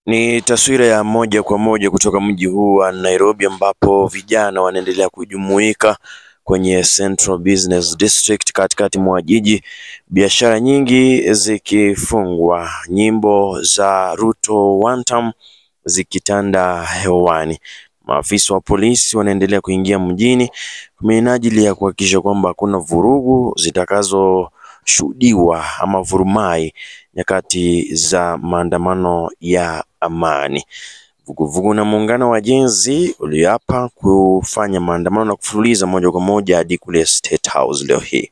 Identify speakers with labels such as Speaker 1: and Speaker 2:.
Speaker 1: Ni taswira ya moja kwa moja kutoka mji huu wa Nairobi, ambapo vijana wanaendelea kujumuika kwenye Central Business District katikati mwa jiji, biashara nyingi zikifungwa, nyimbo za Ruto One Term zikitanda hewani. Maafisa wa polisi wanaendelea kuingia mjini kwa minajili ya kuhakikisha kwamba hakuna vurugu zitakazoshuhudiwa ama vurumai nyakati za maandamano ya amani. Vuguvugu na muungano wa Gen Z uliapa kufanya maandamano na kufululiza moja kwa moja hadi kule State House leo hii.